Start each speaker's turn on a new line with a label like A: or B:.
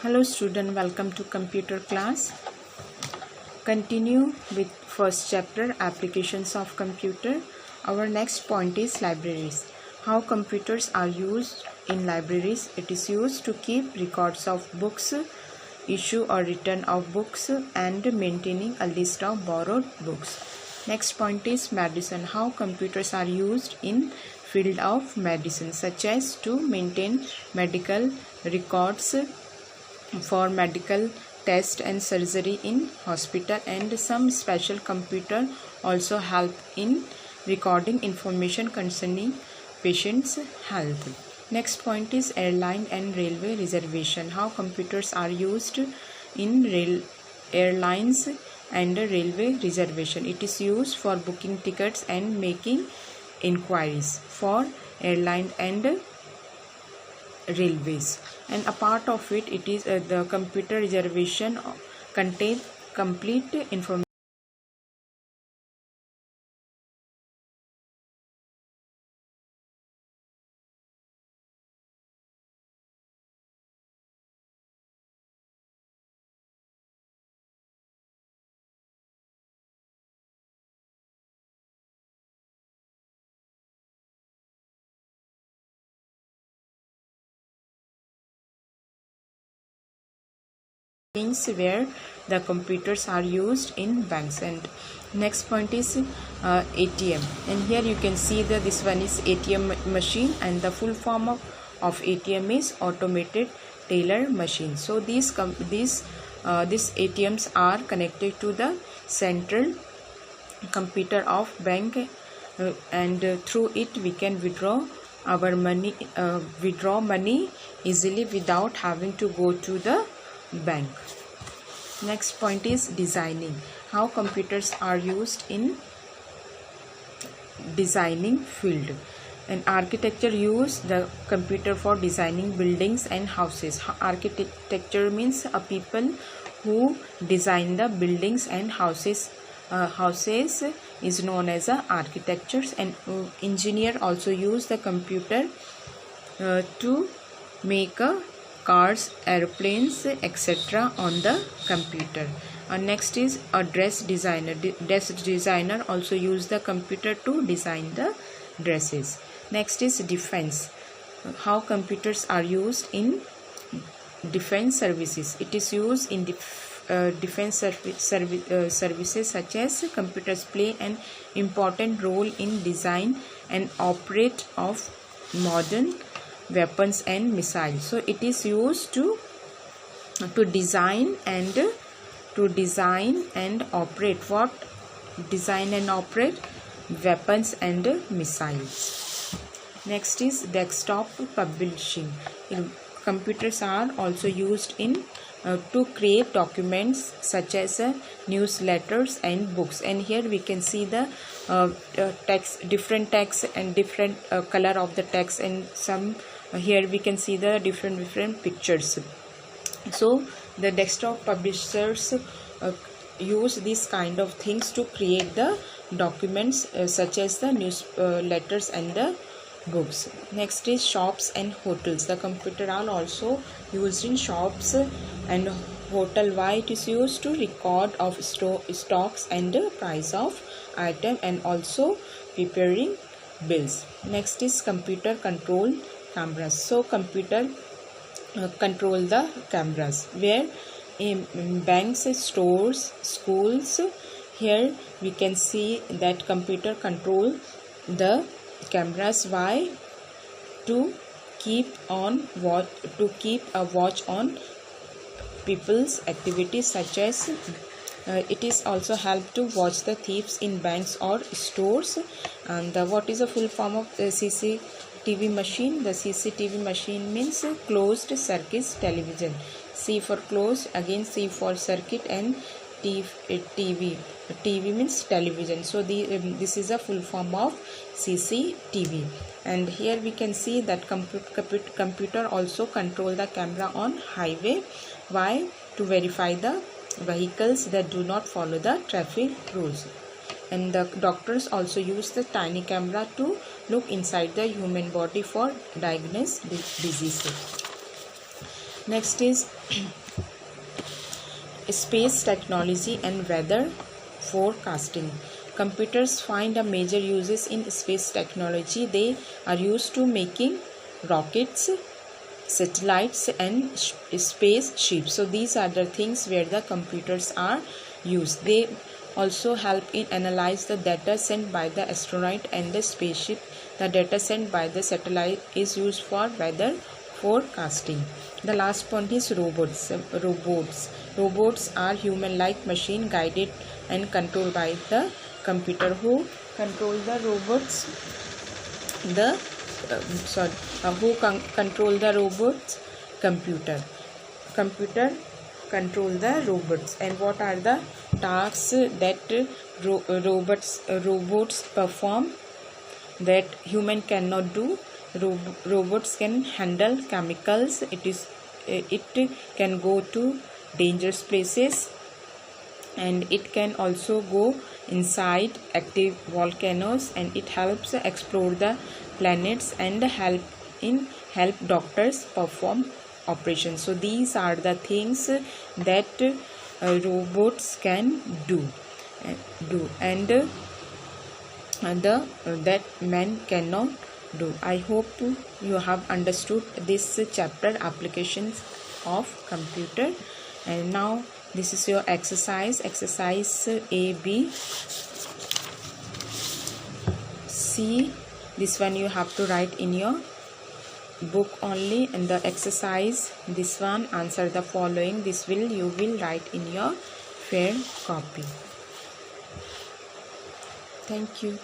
A: Hello student, welcome to computer class. Continue with first chapter, applications of computer. Our next point is libraries. How computers are used in libraries. It is used to keep records of books, issue or return of books, and maintaining a list of borrowed books. Next point is medicine. How computers are used in field of medicine, such as to maintain medical records for medical test and surgery in hospital, and some special computer also help in recording information concerning patients' health. Next point is airline and railway reservation. How computers are used in airlines and railway reservation. It is used for booking tickets and making inquiries for airline and railways, and a part of it is the computer reservation contains complete information where the computers are used in banks. And next point is ATM, and here you can see that this one is ATM machine, and the full form of ATM is automated teller machine. So these ATMs are connected to the central computer of bank, and through it we can withdraw money easily without having to go to the bank. Next point is designing. How computers are used in designing field. And architecture use the computer for designing buildings and houses. Architecture means people who design the buildings and houses. Houses is known as architectures, and engineer also use the computer to make cars, airplanes, etc. on the computer. Next is a dress designer. Dress designer also use the computer to design the dresses. Next is defense. How computers are used in defense services. It is used in defense services, such as computers play an important role in design and operate of modern weapons and missiles. So it is used to design and operate weapons and missiles. Next is desktop publishing. Computers are also used in to create documents such as newsletters and books, and here we can see the different text and different color of the text, and some here we can see the different pictures. So the desktop publishers use these kind of things to create the documents such as the newsletters and the books. Next is shops and hotels. The computer are also used in shops and hotel. Why it is used? To record of stocks and the price of item, and also preparing bills. Next is computer control cameras. So computer control the cameras where in banks, stores, schools. Here we can see that computer control the cameras. Why? To keep a watch on people's activities, such as it is also help to watch the thieves in banks or stores. And what is the full form of the CCTV machine? The CCTV machine means closed circuit television. C for closed, again C for circuit, and TV means television. So this is a full form of CCTV. And here we can see that computer also control the camera on highway. Why? To verify the vehicles that do not follow the traffic rules. And the doctors also use the tiny camera to look inside the human body for diagnose diseases. Next is space technology and weather forecasting. Computers find a major uses in space technology. They are used to making rockets, satellites and spaceships. So these are the things where the computers are used. They also help in analyze the data sent by the asteroid and the spaceship. The data sent by the satellite is used for weather forecasting. The last point is robots. Robots are human-like machine guided and controlled by the computer. Who control the robots? Control the robots? Computer control the robots. And what are the tasks that robots perform that human cannot do? Robots can handle chemicals. It can go to dangerous places, and it can also go inside active volcanoes, and it helps explore the planets and help doctors perform operations. So these are the things that robots can do and that man cannot do. I hope you have understood this chapter, applications of computer. And now this is your exercise A, B, C. This one you have to write in your book only, and the exercise, this one, answer the following. This you will write in your fair copy. Thank you.